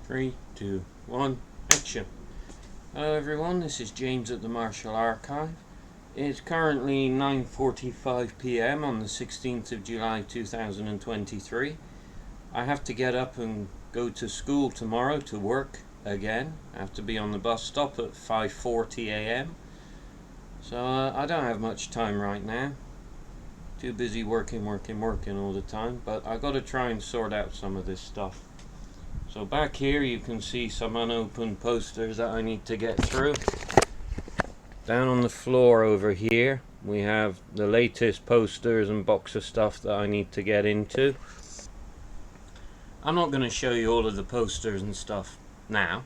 Three, two, one, action. Hello everyone, this is James at the Marshall Archive. It's currently 9:45 p.m. on the 16th of July 2023. I have to get up and go to school tomorrow to work again. I have to be on the bus stop at 5:40 a.m. So I don't have much time right now. Too busy working all the time, but I got to try and sort out some of this stuff. So back here you can see some unopened posters that I need to get through. Down on the floor over here we have the latest posters and box of stuff that I need to get into. I'm not going to show you all of the posters and stuff now,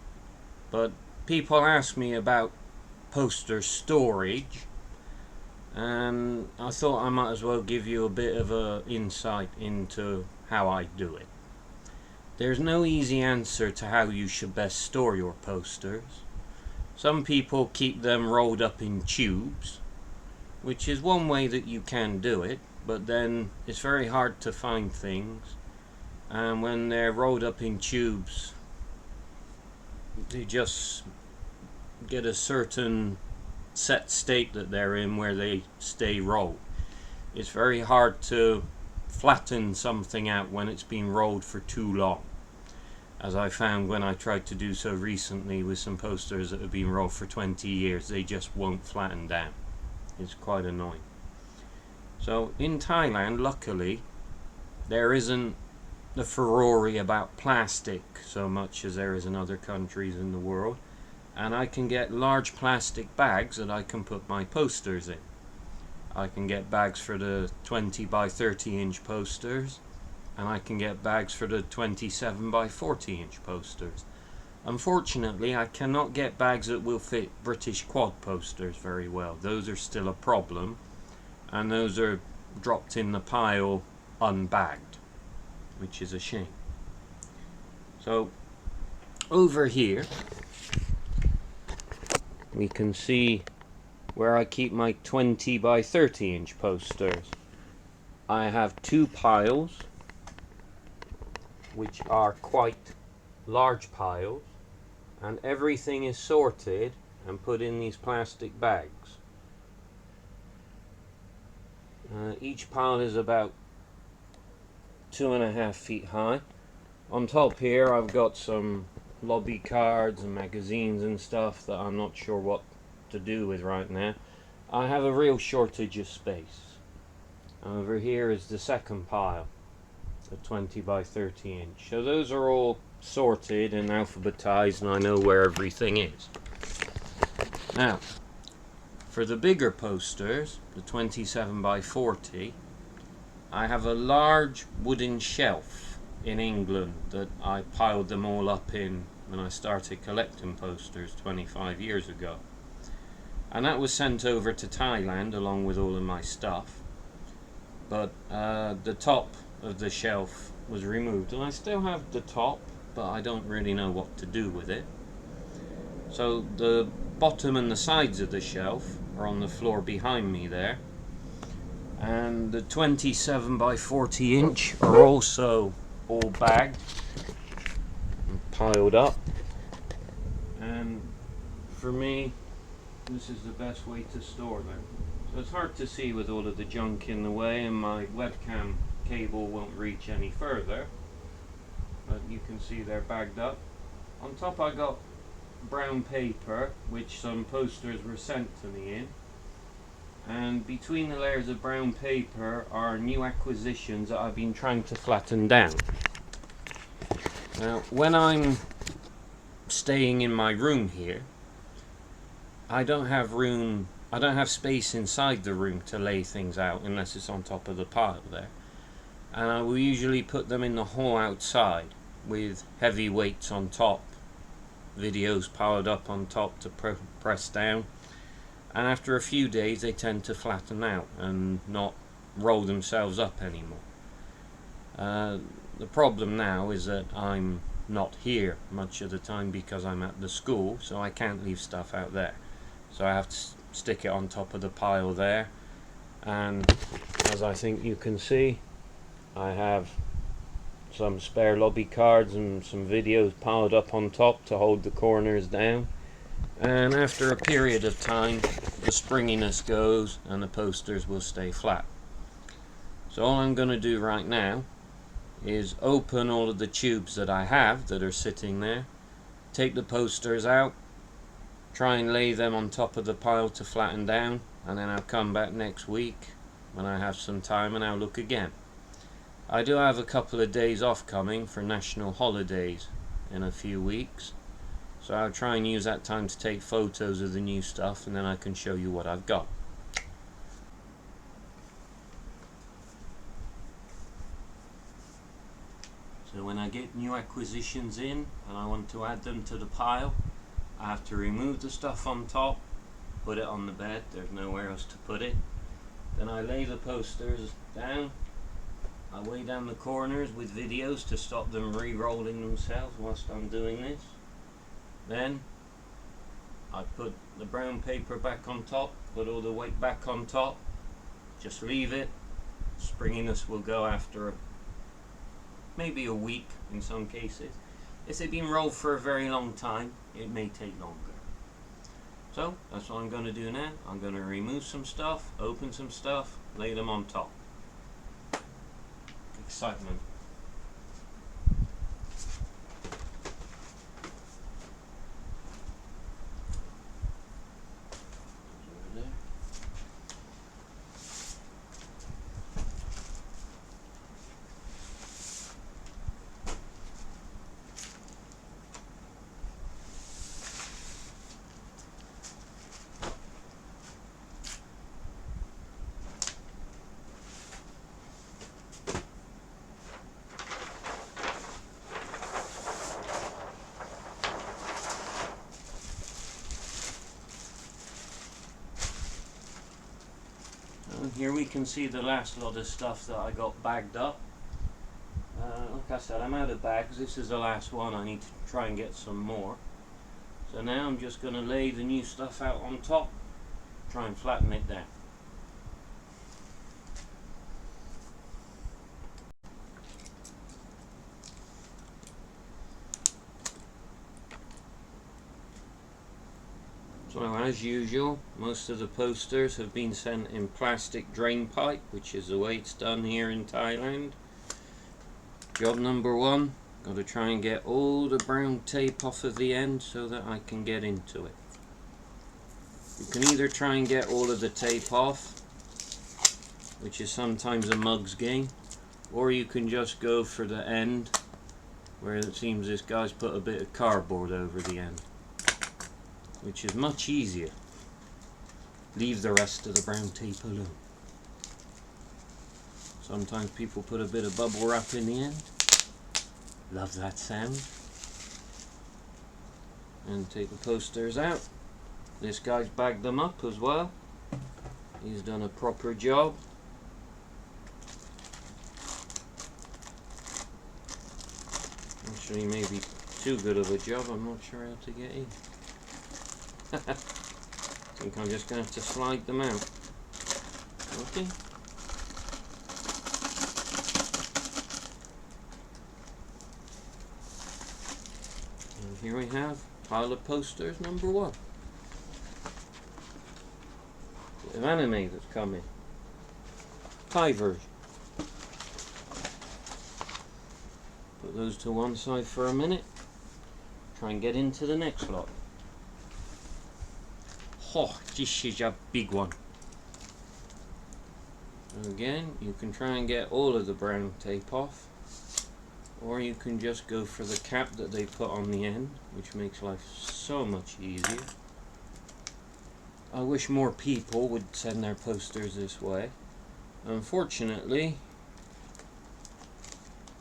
but people ask me about poster storage, and I thought I might as well give you a bit of a insight into how I do it. There's no easy answer to how you should best store your posters. Some people keep them rolled up in tubes, which is one way that you can do it, but then it's very hard to find things, and when they're rolled up in tubes they just get a certain set state that they're in where they stay rolled. It's very hard to flatten something out when it's been rolled for too long, as I found when I tried to do so recently with some posters that have been rolled for 20 years. They just won't flatten down. It's quite annoying. So in Thailand, luckily, there isn't the furore about plastic so much as there is in other countries in the world, and I can get large plastic bags that I can put my posters in. I can get bags for the 20 by 30 inch posters, and I can get bags for the 27 by 40 inch posters. Unfortunately, I cannot get bags that will fit British quad posters very well. Those are still a problem, and those are dropped in the pile unbagged, which is a shame. So over here we can see where I keep my 20 by 30 inch posters. I have two piles which are quite large piles, and everything is sorted and put in these plastic bags. Each pile is about 2.5 feet high. On top here I've got some lobby cards and magazines and stuff that I'm not sure what to do with right now. I have a real shortage of space. Over here is the second pile, the 20 by 30 inch. So those are all sorted and alphabetized, and I know where everything is. Now, for the bigger posters, the 27 by 40, I have a large wooden shelf in England that I piled them all up in when I started collecting posters 25 years ago. And that was sent over to Thailand along with all of my stuff. But the top of the shelf was removed, and I still have the top, but I don't really know what to do with it. So the bottom and the sides of the shelf are on the floor behind me there, and the 27 by 40 inch are also all bagged and piled up. And for me, this is the best way to store them. So it's hard to see with all of the junk in the way, and my webcam cable won't reach any further, but you can see they're bagged up. On top I got brown paper, which some posters were sent to me in, and between the layers of brown paper are new acquisitions that I've been trying to flatten down. Now, when I'm staying in my room here, I don't have space inside the room to lay things out unless it's on top of the pile there. And I will usually put them in the hall outside with heavy weights on top, videos piled up on top to press down. And after a few days they tend to flatten out and not roll themselves up anymore. The problem now is that I'm not here much of the time because I'm at the school, so I can't leave stuff out there. So I have to stick it on top of the pile there, and as I think you can see, I have some spare lobby cards and some videos piled up on top to hold the corners down. And after a period of time, the springiness goes and the posters will stay flat. So all I'm going to do right now is open all of the tubes that I have that are sitting there, take the posters out, try and lay them on top of the pile to flatten down, and then I'll come back next week when I have some time and I'll look again. I do have a couple of days off coming for national holidays in a few weeks, so I'll try and use that time to take photos of the new stuff, and then I can show you what I've got. So when I get new acquisitions in and I want to add them to the pile, I have to remove the stuff on top, put it on the bed, there's nowhere else to put it. Then I lay the posters down, I weigh down the corners with videos to stop them re-rolling themselves whilst I'm doing this. Then I put the brown paper back on top, put all the weight back on top, just leave it. Springiness will go after maybe a week in some cases. If they've been rolled for a very long time, it may take longer. So that's what I'm going to do now. I'm going to remove some stuff, open some stuff, lay them on top. Excitement. Here we can see the last lot of stuff that I got bagged up. Like I said, I'm out of bags. This is the last one. I need to try and get some more. So now I'm just going to lay the new stuff out on top, try and flatten it down. So as usual, most of the posters have been sent in plastic drain pipe, which is the way it's done here in Thailand. Job number one, got to try and get all the brown tape off of the end so that I can get into it. You can either try and get all of the tape off, which is sometimes a mug's game, or you can just go for the end where it seems this guy's put a bit of cardboard over the end, which is much easier. Leave the rest of the brown tape alone. Sometimes people put a bit of bubble wrap in the end. Love that sound. And take the posters out. This guy's bagged them up as well. He's done a proper job. Actually, maybe too good of a job. I'm not sure how to get in. I think I'm just going to have to slide them out. Okay. And here we have pile of posters number one. Bit of anime that's coming. Thai version. Put those to one side for a minute. Try and get into the next lot. Oh, this is a big one. Again, you can try and get all of the brown tape off, or you can just go for the cap that they put on the end, which makes life so much easier. I wish more people would send their posters this way. Unfortunately,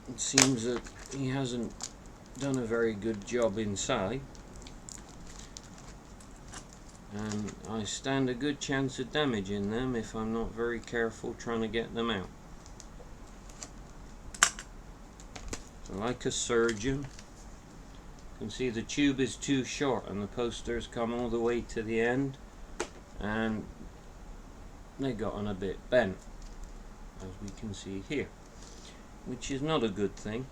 it seems that he hasn't done a very good job inside. And I stand a good chance of damaging them if I'm not very careful trying to get them out. So like a surgeon, you can see the tube is too short and the posters come all the way to the end and they gotten a bit bent, as we can see here, which is not a good thing.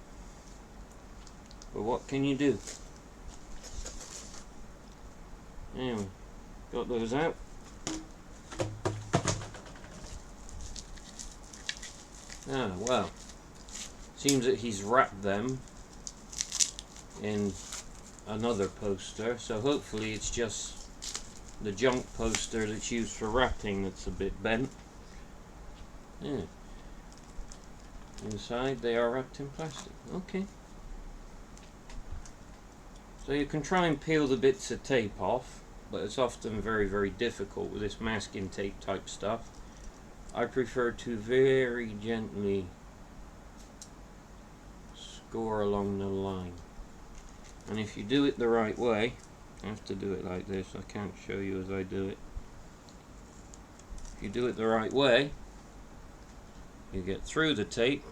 But what can you do? Anyway, got those out. Ah, well, seems that he's wrapped them in another poster, so hopefully it's just the junk poster that's used for wrapping that's a bit bent. Yeah. Inside they are wrapped in plastic. Okay. So you can try and peel the bits of tape off, but it's often very, very difficult with this masking tape type stuff. I prefer to very gently score along the line. And if you do it the right way, I have to do it like this, I can't show you as I do it. If you do it the right way, you get through the tape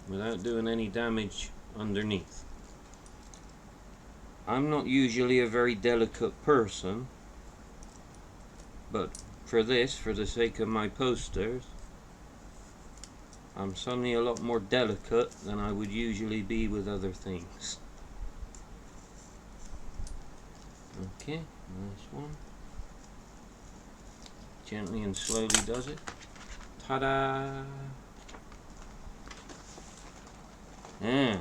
without doing any damage underneath. I'm not usually a very delicate person, but for this, for the sake of my posters, I'm suddenly a lot more delicate than I would usually be with other things. Okay, nice one. Gently and slowly does it. Ta-da! Yeah.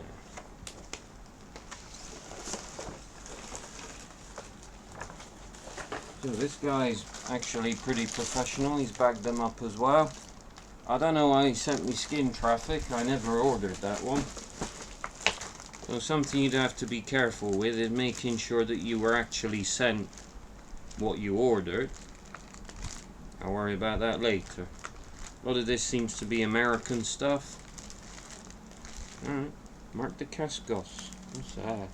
So this guy's actually pretty professional. He's bagged them up as well. I don't know why he sent me Skin Traffic. I never ordered that one. So something you'd have to be careful with is making sure that you were actually sent what you ordered. I'll worry about that later. A lot of this seems to be American stuff. Alright, Mark Dacascos. What's that?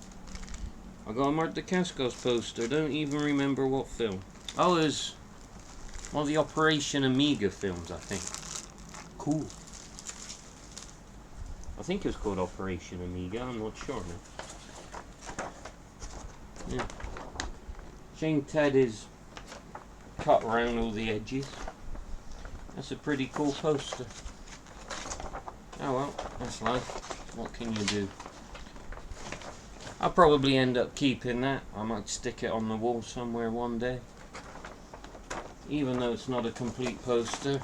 I got a Mark Dacascos poster. Don't even remember what film. Oh, it was one of the Operation Amiga films, I think. Cool. I think it was called Operation Amiga. I'm not sure now. Yeah. Shame Ted is cut around all the edges. That's a pretty cool poster. Oh well, that's life. What can you do? I'll probably end up keeping that. I might stick it on the wall somewhere one day. Even though it's not a complete poster,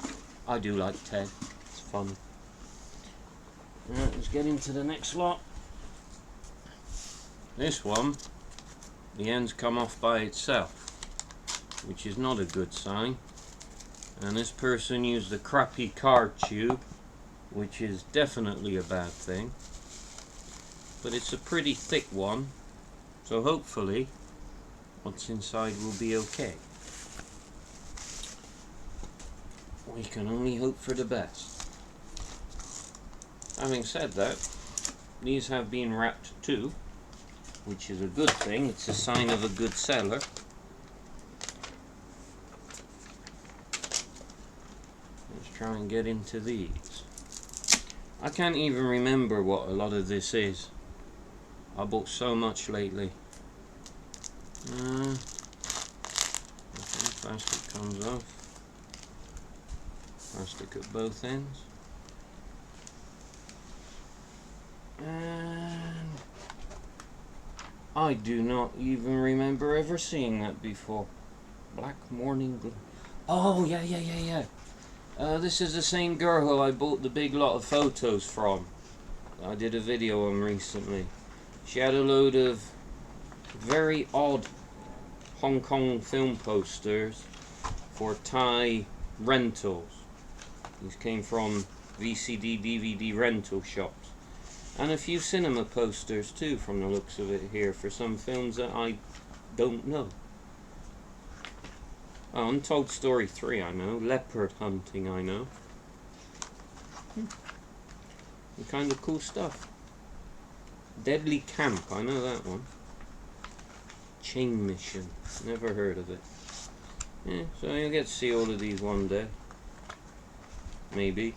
I do like Ted. It's fun. Right, let's get into the next lot. This one, the end's come off by itself, which is not a good sign. And this person used a crappy card tube, which is definitely a bad thing. But it's a pretty thick one, so hopefully what's inside will be okay. We can only hope for the best. Having said that, these have been wrapped too, which is a good thing. It's a sign of a good seller. Let's try and get into these. I can't even remember what a lot of this is. I bought so much lately. Okay, plastic comes off. Plastic at both ends. And I do not even remember ever seeing that before. Black Morning Glow. Oh, yeah. This is the same girl who I bought the big lot of photos from. I did a video on recently. She had a load of very odd Hong Kong film posters for Thai rentals. These came from VCD DVD rental shops. And a few cinema posters too, from the looks of it here, for some films that I don't know. Oh, Untold Story 3 I know, Leopard Hunting I know. Kind of cool stuff. Deadly Camp, I know that one. Chain Mission, never heard of it. Yeah, so you'll get to see all of these one day. Maybe.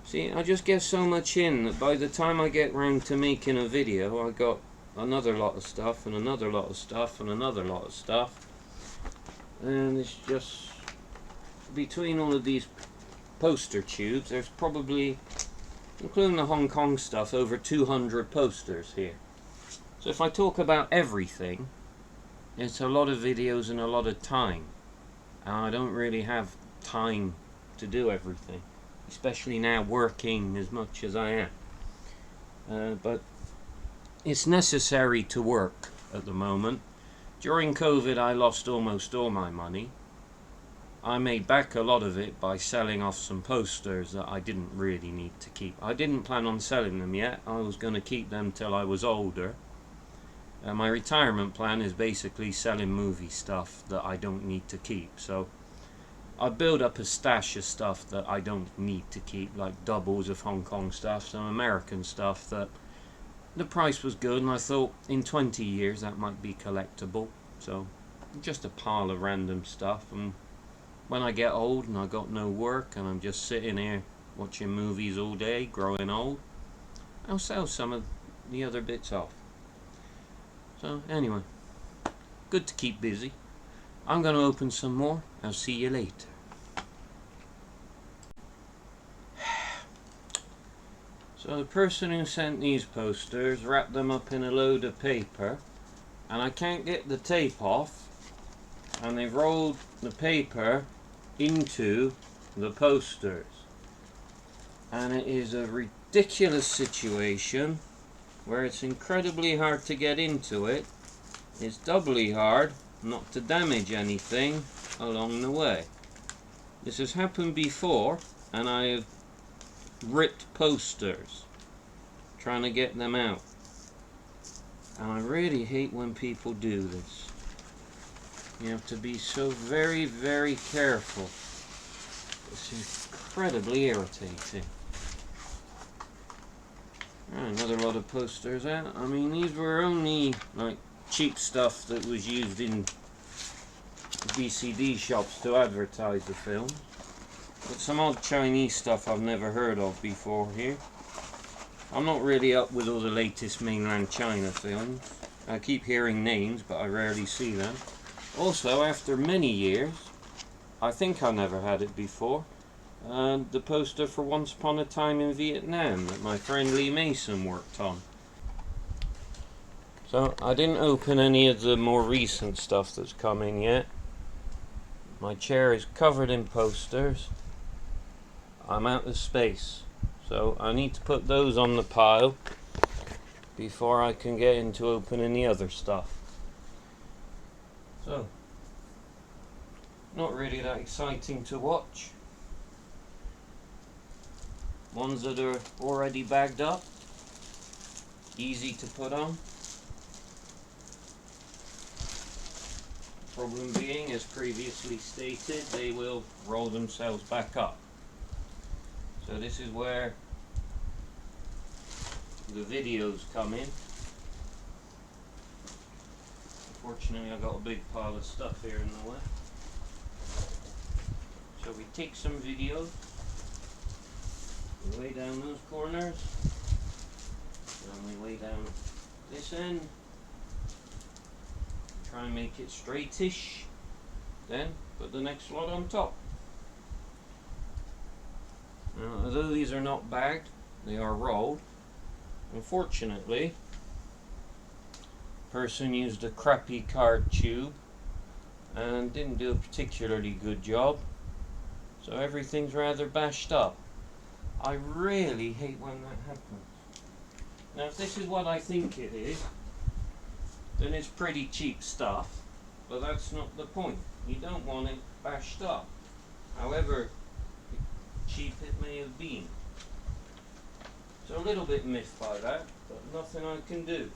See, I just get so much in that by the time I get round to making a video, I got another lot of stuff, and another lot of stuff, and another lot of stuff. And it's just, between all of these poster tubes, there's probably including the Hong Kong stuff, over 200 posters here. So if I talk about everything, it's a lot of videos and a lot of time. And I don't really have time to do everything, especially now working as much as I am. But it's necessary to work at the moment. During COVID, I lost almost all my money. I made back a lot of it by selling off some posters that I didn't really need to keep. I didn't plan on selling them yet. I was going to keep them till I was older. My retirement plan is basically selling movie stuff that I don't need to keep. So I build up a stash of stuff that I don't need to keep, like doubles of Hong Kong stuff, some American stuff that the price was good, and I thought in 20 years that might be collectible. So just a pile of random stuff, and when I get old and I got no work and I'm just sitting here watching movies all day, growing old, I'll sell some of the other bits off. So anyway, good to keep busy. I'm going to open some more. I'll see you later. So the person who sent these posters wrapped them up in a load of paper, and I can't get the tape off, and they've rolled the paper into the posters, and it is a ridiculous situation where it's incredibly hard to get into it. It's doubly hard not to damage anything along the way. This has happened before, and I have ripped posters trying to get them out, and I really hate when people do this. You have to be so very, very careful. It's incredibly irritating. Another lot of posters out. I mean, these were only like cheap stuff that was used in VCD shops to advertise the film. But some odd Chinese stuff I've never heard of before here. I'm not really up with all the latest mainland China films. I keep hearing names, but I rarely see them. Also, after many years, I think I never had it before, the poster for Once Upon a Time in Vietnam that my friend Lee Mason worked on. So I didn't open any of the more recent stuff that's come in yet. My chair is covered in posters. I'm out of space, so I need to put those on the pile before I can get into opening the other stuff. So, not really that exciting to watch. Ones that are already bagged up, easy to put on. Problem being, as previously stated, they will roll themselves back up. So this is where the videos come in. Unfortunately, I've got a big pile of stuff here in the way. So we take some videos, we lay down those corners, and we lay down this end, try and make it straightish, then put the next lot on top. Now, although these are not bagged, they are rolled. Unfortunately, the person used a crappy card tube and didn't do a particularly good job, so everything's rather bashed up. I really hate when that happens. Now, if this is what I think it is, then it's pretty cheap stuff, but that's not the point. You don't want it bashed up, however cheap it may have been. So a little bit miffed by that, but nothing I can do.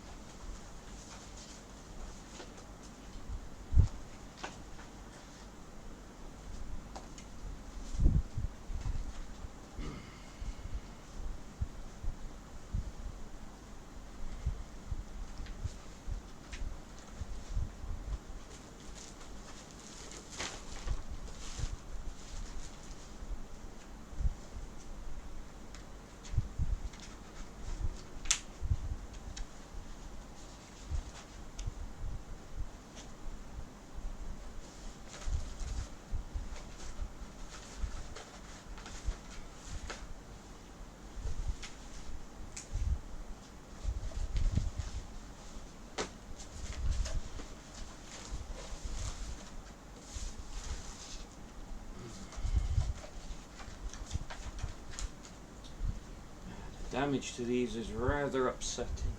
damage to these is rather upsetting.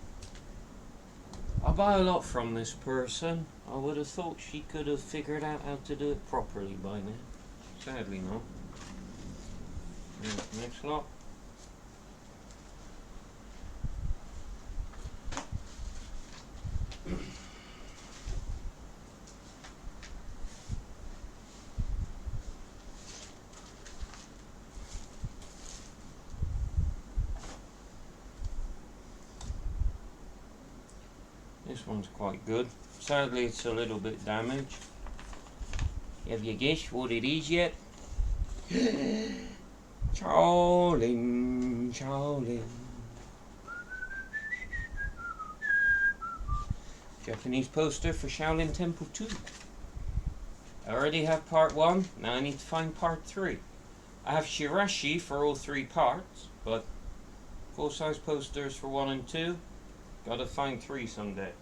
I buy a lot from this person. I would have thought she could have figured out how to do it properly by now. Sadly not. Yeah, next lot. This one's quite good. Sadly, it's a little bit damaged. Have you guessed what it is yet? Shaolin, Shaolin. Japanese poster for Shaolin Temple 2. I already have part 1, now I need to find part 3. I have Shirashi for all 3 parts, but full-size posters for 1 and 2. Gotta find 3 someday.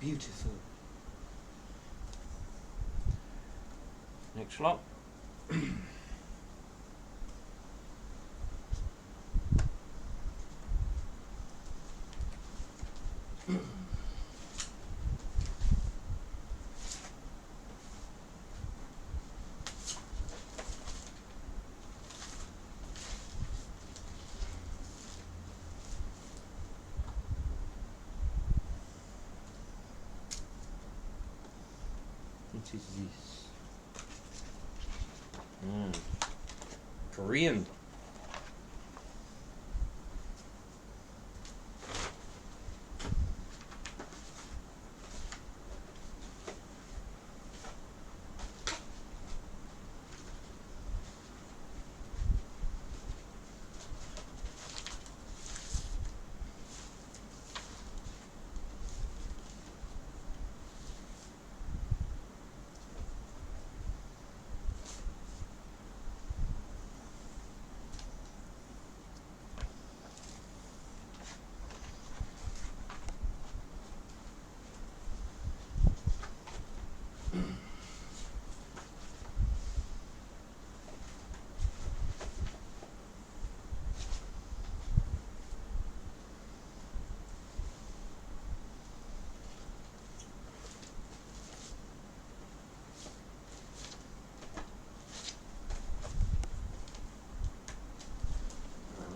Beautiful. Next lot. What is this? Korean.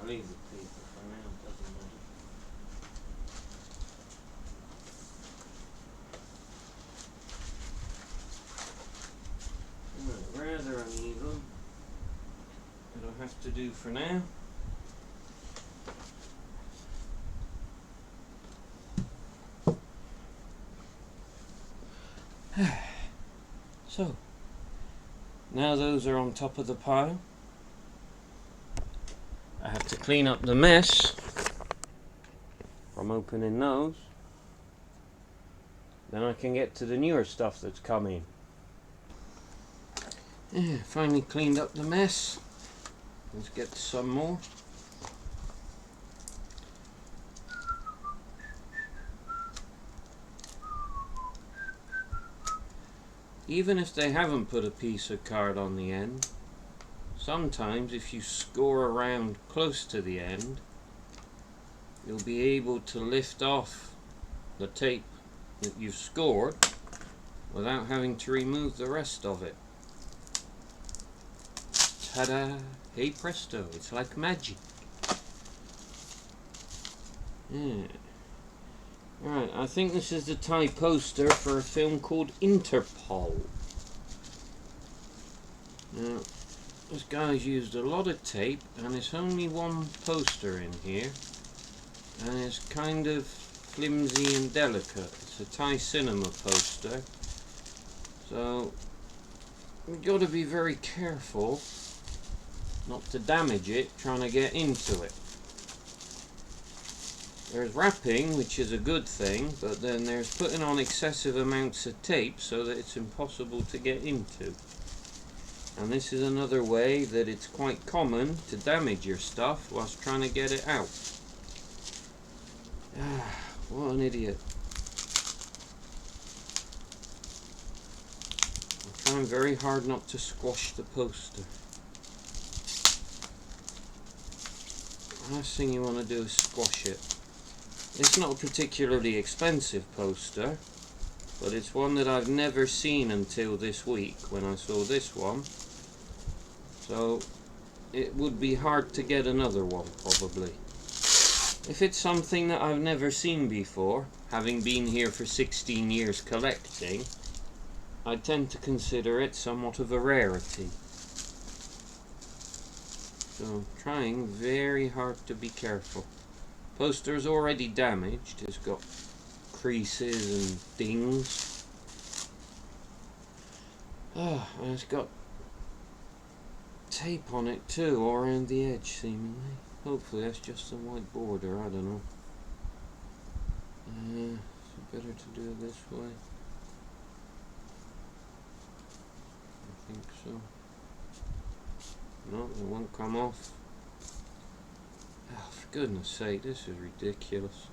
Leave the paper for now, doesn't matter. Rather uneven. It'll have to do for now. So, now those are on top of the pile. I have to clean up the mess from opening those. Then I can get to the newer stuff that's coming. Yeah, finally cleaned up the mess. Let's get to some more. Even if they haven't put a piece of card on the end, sometimes if you score around close to the end, you'll be able to lift off the tape that you've scored without having to remove the rest of it. Ta-da! Hey presto, it's like magic. Yeah. Right, I think this is the Thai poster for a film called Interpol. Now, this guy's used a lot of tape, and it's only one poster in here, and it's kind of flimsy and delicate. It's a Thai cinema poster, so we've got to be very careful not to damage it trying to get into it. There's wrapping, which is a good thing, but then there's putting on excessive amounts of tape so that it's impossible to get into. And this is another way that it's quite common to damage your stuff whilst trying to get it out. What an idiot. I'm trying very hard not to squash the poster. Last thing you want to do is squash it. It's not a particularly expensive poster, but it's one that I've never seen until this week when I saw this one. So it would be hard to get another one, probably. If it's something that I've never seen before, having been here for 16 years collecting, I tend to consider it somewhat of a rarity. So I'm trying very hard to be careful. Poster's already damaged. It's got creases and dings. And it's got tape on it too, all around the edge seemingly. Hopefully that's just a white border, I don't know. It's better to do it this way. I think so. No, it won't come off. Oh, for goodness sake, this is ridiculous.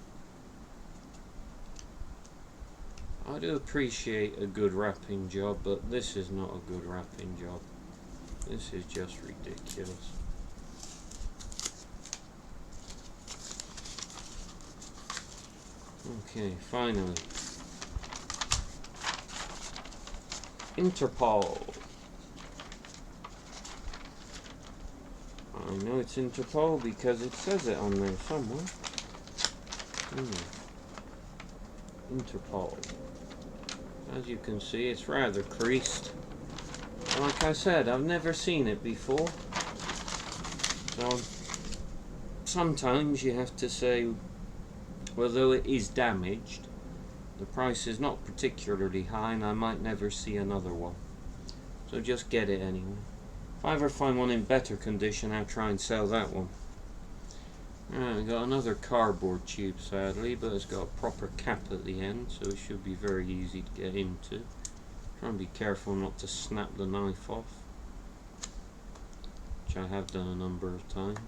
I do appreciate a good wrapping job, but this is not a good wrapping job. This is just ridiculous. Okay, finally. Interpol. I know it's Interpol because it says it on there somewhere. Interpol. As you can see, it's rather creased. Like I said, I've never seen it before. So sometimes you have to say, although it is damaged, the price is not particularly high and I might never see another one. So just get it anyway. If I ever find one in better condition, I'll try and sell that one. Alright, we got another cardboard tube sadly, but it's got a proper cap at the end, so it should be very easy to get into. Try and be careful not to snap the knife off, which I have done a number of times,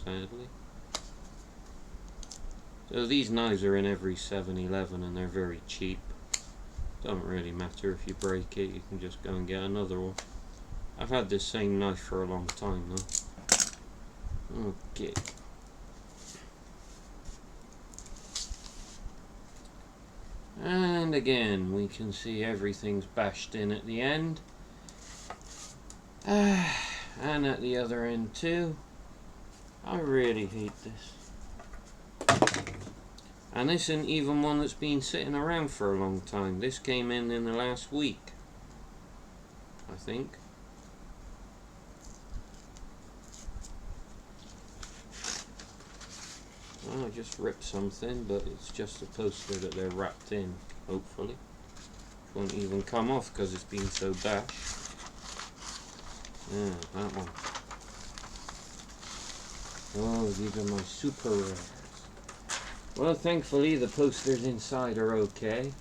sadly. So these knives are in every 7-Eleven and they're very cheap. Doesn't really matter if you break it, you can just go and get another one. I've had this same knife for a long time now. Okay. And again, we can see everything's bashed in at the end. And at the other end too. I really hate this. And this isn't even one that's been sitting around for a long time. This came in the last week, I think. Well, I just ripped something, but it's just a poster that they're wrapped in, hopefully. It won't even come off because it's been so bashed. Yeah, that one. Oh, these are my super rares. Well, thankfully the posters inside are okay.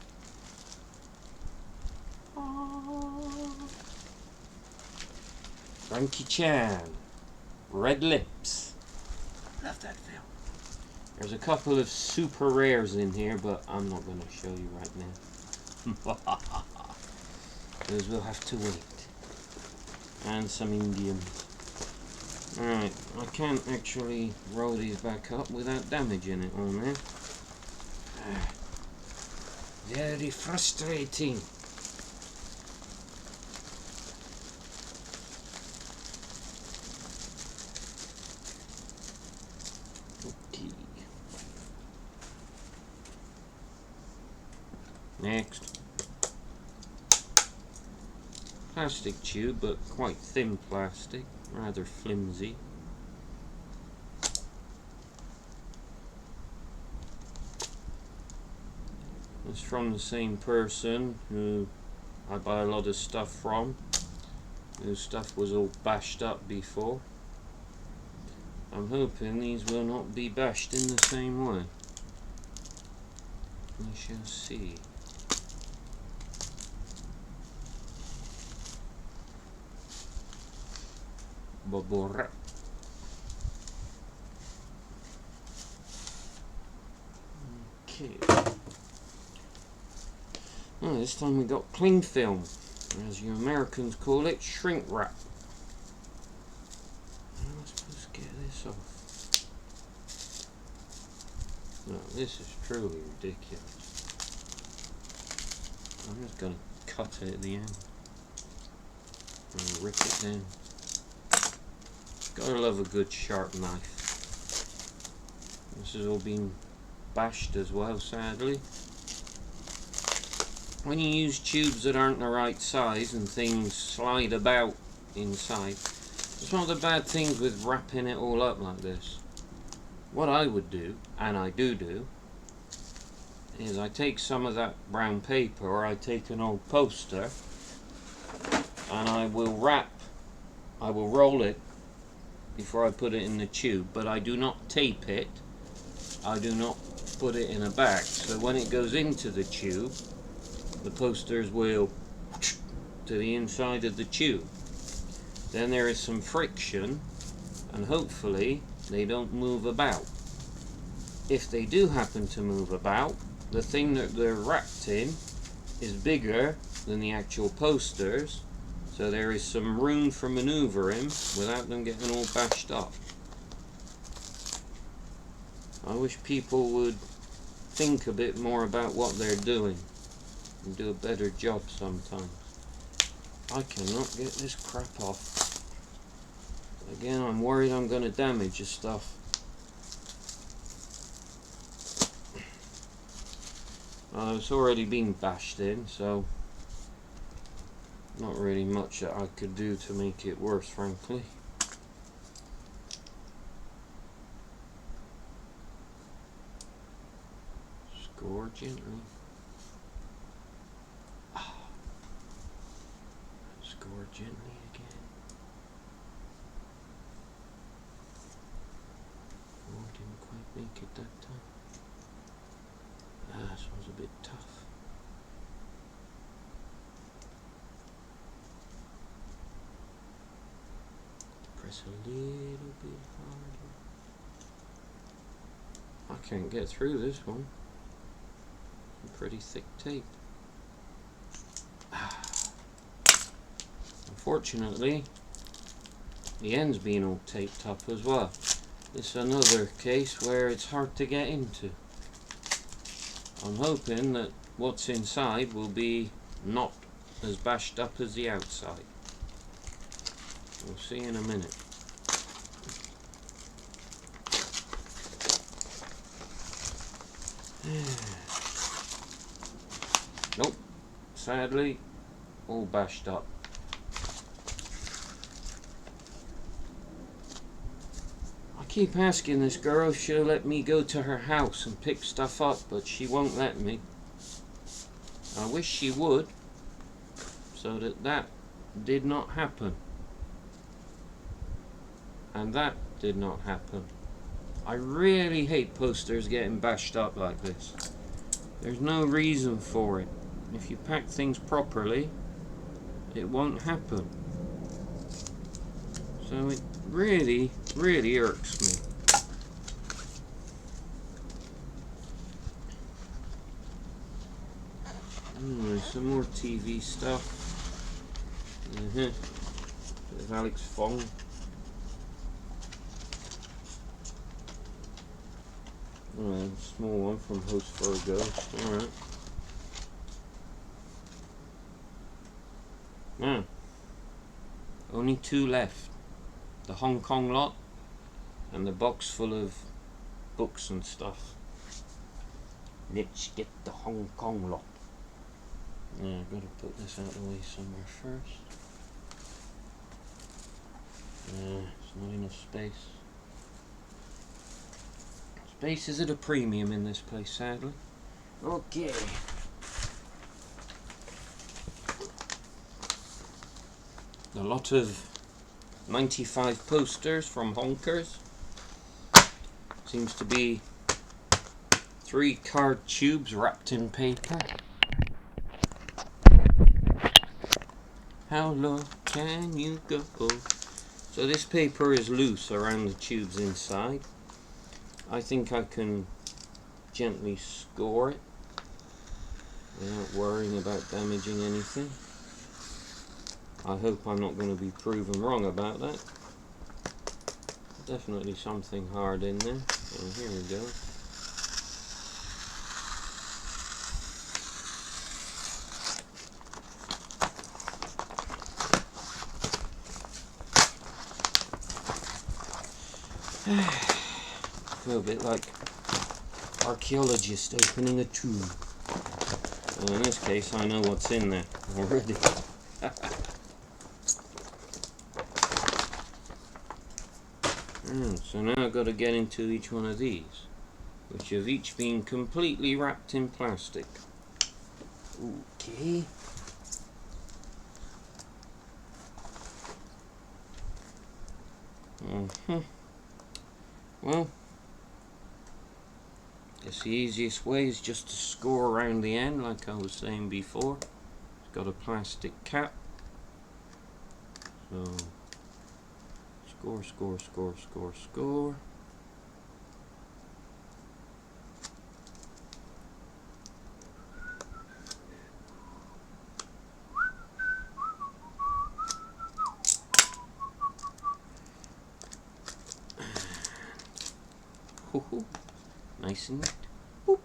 Frankie Chan, Red Lips. Love that film. There's a couple of super rares in here, but I'm not going to show you right now. Those will have to wait. And some Indians. Alright, I can't actually roll these back up without damaging it on there. Very frustrating. Okay. Next. Plastic tube, but quite thin plastic, rather flimsy. It's from the same person who I buy a lot of stuff from, whose stuff was all bashed up before. I'm hoping these will not be bashed in the same way. We shall see. Bubble wrap. Okay. Oh, this time we got cling film, as you Americans call it, shrink wrap. How am I supposed to get this off? No, this is truly ridiculous. I'm just going to cut it at the end and rip it down. Gotta love a good sharp knife. This has all been bashed as well, sadly. When you use tubes that aren't the right size and things slide about inside, it's one of the bad things with wrapping it all up like this. What I would do, and I do, is I take some of that brown paper, or I take an old poster, and I will roll it before I put it in the tube, but I do not tape it. I do not put it in a bag, so when it goes into the tube, the posters will to the inside of the tube. Then there is some friction, and hopefully they don't move about. If they do happen to move about, the thing that they're wrapped in is bigger than the actual posters, so there is some room for maneuvering without them getting all bashed up. I wish people would think a bit more about what they're doing and do a better job sometimes. I cannot get this crap off. Again, I'm worried I'm going to damage the stuff. It's already been bashed in, so not really much that I could do to make it worse, frankly. Score gently. Score gently again. Oh, didn't quite make it that time. This one's a bit tough. Press a little bit harder. I can't get through this one. Some pretty thick tape. Unfortunately, the end's been all taped up as well. This is another case where it's hard to get into. I'm hoping that what's inside will be not as bashed up as the outside. We'll see in a minute. Nope, sadly, all bashed up. I keep asking this girl if she'll let me go to her house and pick stuff up, but she won't let me. I wish she would, so that did not happen. And that did not happen. I really hate posters getting bashed up like this. There's no reason for it. If you pack things properly, it won't happen. So it really, really irks me. Anyway, some more TV stuff. Bit of Alex Fong. Alright, small one from Host for a Ghost. Alright. Now, only two left. The Hong Kong lot and the box full of books and stuff. Let's get the Hong Kong lot. Yeah, I've got to put this out of the way somewhere first. It's not enough space. Space is at a premium in this place, sadly. Okay. A lot of 95 posters from Honkers. Seems to be 3 card tubes wrapped in paper. How low can you go? So this paper is loose around the tubes inside. I think I can gently score it without worrying about damaging anything. I hope I'm not going to be proven wrong about that. Definitely something hard in there. So here we go. I feel a bit like archaeologist opening a tomb. Well, in this case, I know what's in there already. So now I've got to get into each one of these, which have each been completely wrapped in plastic. Okay. Well, guess the easiest way is just to score around the end, like I was saying before. It's got a plastic cap. So, score, score, score, score, score. Hoo-hoo. Nice and neat. Boop.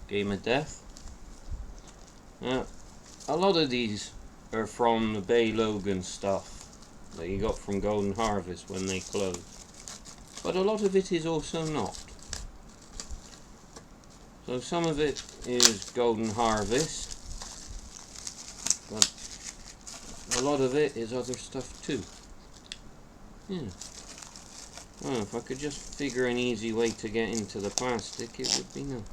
Game of Death. Now, a lot of these are from the Bay Logan stuff that you got from Golden Harvest when they closed, but a lot of it is also not. So some of it is Golden Harvest, but a lot of it is other stuff too. Yeah. Well, if I could just figure an easy way to get into the plastic, it would be nice.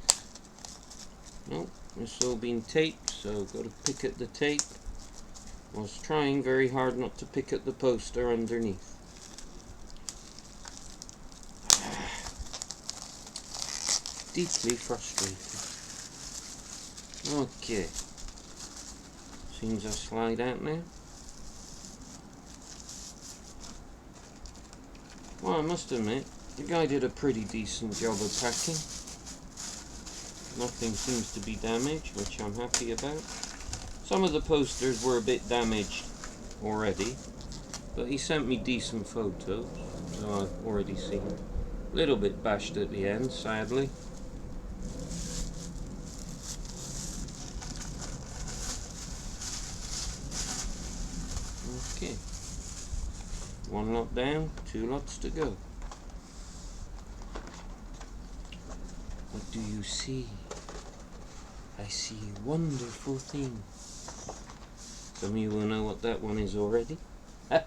Nope, it's all been taped, so got to pick at the tape. I was trying very hard not to pick at the poster underneath. Deeply frustrating. Okay. Seems I slide out now. Well, I must admit, the guy did a pretty decent job of packing. Nothing seems to be damaged, which I'm happy about. Some of the posters were a bit damaged already, but he sent me decent photos, so I've already seen. A little bit bashed at the end, sadly. Okay. One lot down, 2 lots to go. What do you see? I see wonderful things. Some of you will know what that one is already. I'm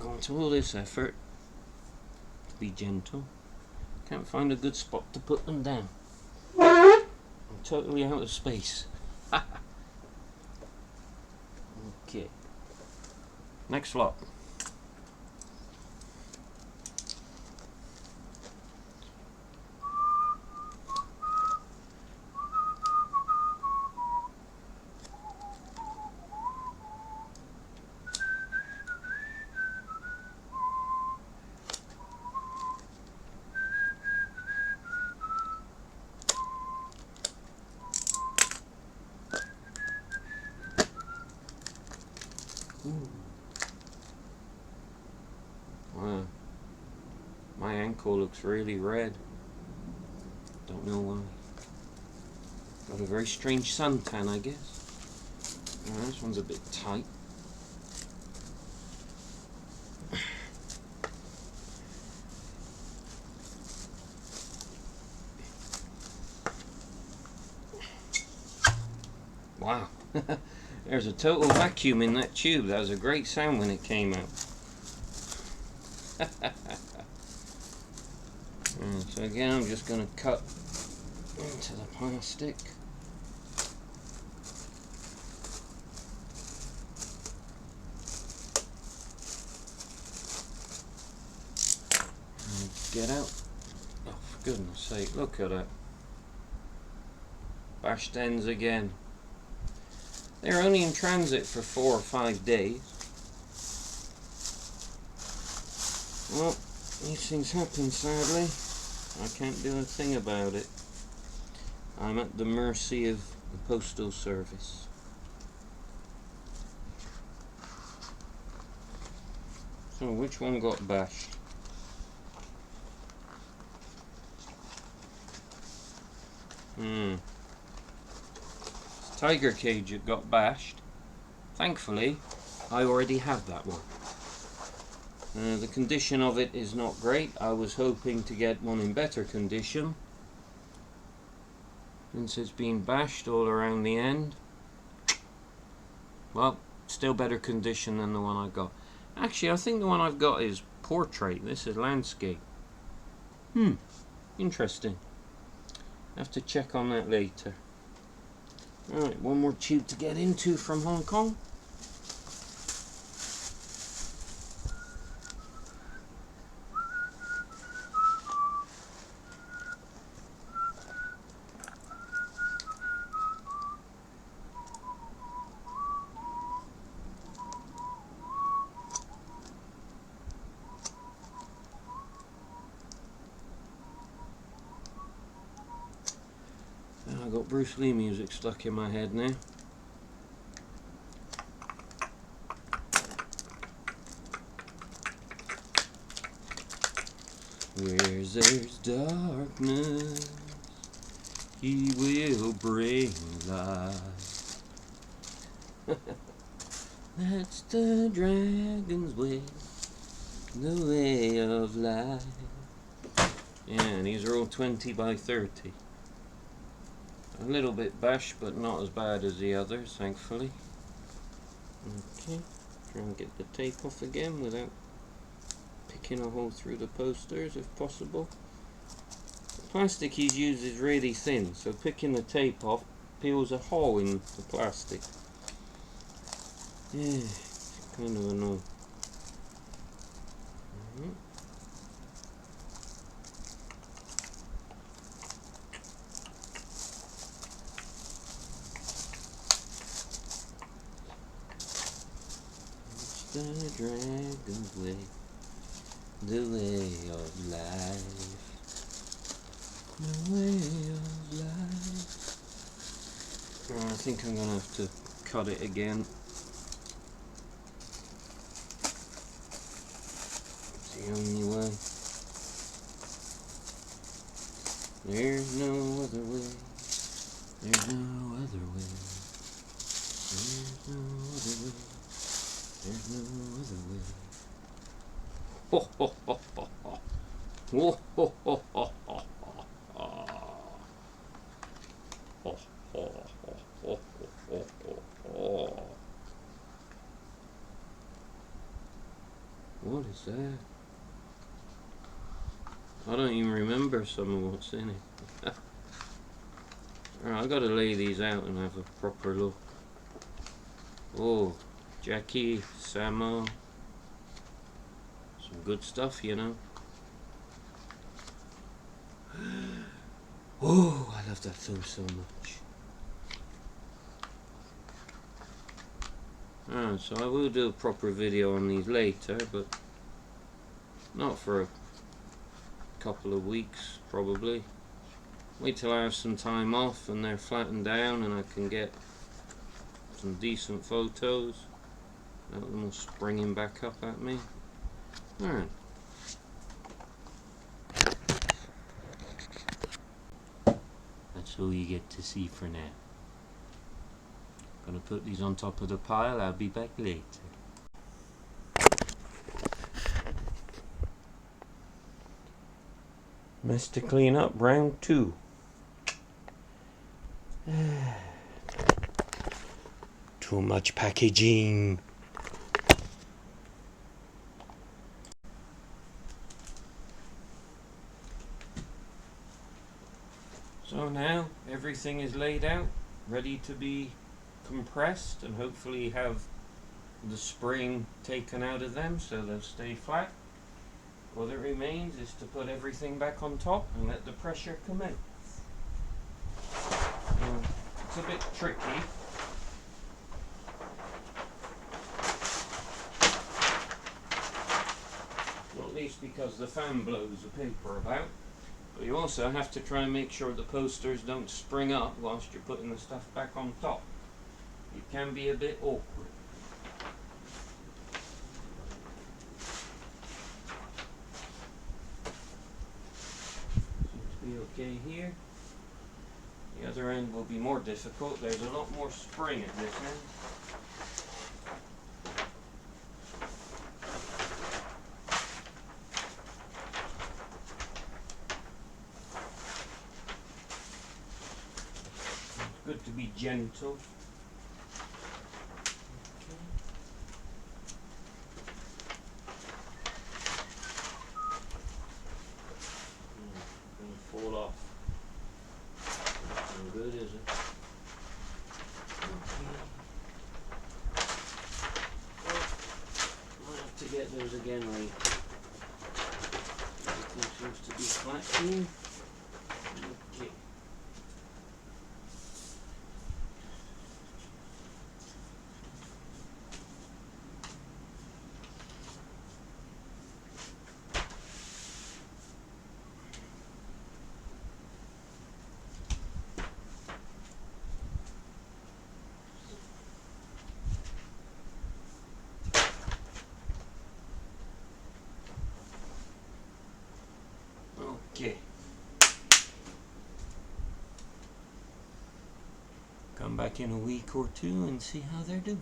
going to all this effort to be gentle. Can't find a good spot to put them down. I'm totally out of space. Okay. Next lot. Ooh. Wow. My ankle looks really red. Don't know why. Got a very strange suntan, I guess. Oh, this one's a bit tight. Wow. There's a total vacuum in that tube. That was a great sound when it came out. So again, I'm just going to cut into the plastic. And get out. Oh, for goodness sake, look at that. Bashed ends again. They're only in transit for 4 or 5 days. Well, these things happen, sadly. I can't do a thing about it. I'm at the mercy of the Postal Service. So, which one got bashed? It's Tiger Cage that got bashed. Thankfully, I already have that one. The condition of it is not great. I was hoping to get one in better condition, since it's been bashed all around the end. Well, still better condition than the one I got. Actually, I think the one I've got is portrait. This is landscape. Interesting. I have to check on that later. Alright, one more tube to get into from Hong Kong. I got Bruce Lee music stuck in my head now. Where there's darkness, he will bring light. That's the dragon's way, the way of life. Yeah, and these are all 20 by 30. A little bit bashed, but not as bad as the others, thankfully. Okay, try and get the tape off again without picking a hole through the posters if possible. The plastic he's used is really thin, so picking the tape off peels a hole in the plastic. Yeah, it's kind of annoying. The dragon's way, the way of life, the way of life. Oh, I think I'm gonna have to cut it again. It's the only way. There's no other way. There's no other way. There's no other way. There's no other way. Ho ho ho ho ho. Ho ho ho ho ho ho. Ho ho ho ho ho ho. What is that? I don't even remember some of what's in it. Alright, I've got to lay these out and have a proper look. Oh. Jackie, Samo, some good stuff, you know. Oh, I love that film so much. Alright, so I will do a proper video on these later, but not for a couple of weeks, probably. Wait till I have some time off and they're flattened down and I can get some decent photos. That one will spring him back up at me. Alright. That's all you get to see for now. Gonna put these on top of the pile. I'll be back later. Mess to clean up, round 2. Too much packaging. So now everything is laid out, ready to be compressed, and hopefully have the spring taken out of them so they'll stay flat. All that remains is to put everything back on top and let the pressure come in. It's a bit tricky. Not least because the fan blows the paper about. But you also have to try and make sure the posters don't spring up whilst you're putting the stuff back on top. It can be a bit awkward. Seems to be okay here. The other end will be more difficult. There's a lot more spring at this end. It's good to be gentle. Fall off. No good, is it? Okay. Well, might have to get those again later. Everything seems to be flat here. Okay. Okay. Come back in a week or two and see how they're doing.